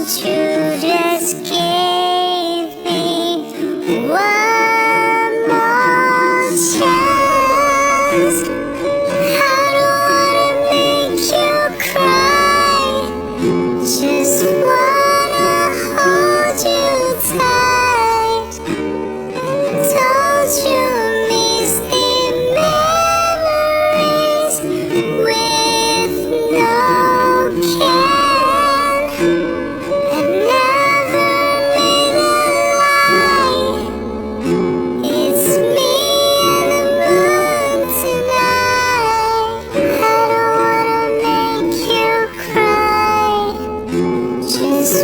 you just give me one more chance? I don't wanna make you cry, just wanna hold you tight. Don't you miss the memories with no care? I've never made a lie. It's me and the moon tonight. I don't wanna make you cry, just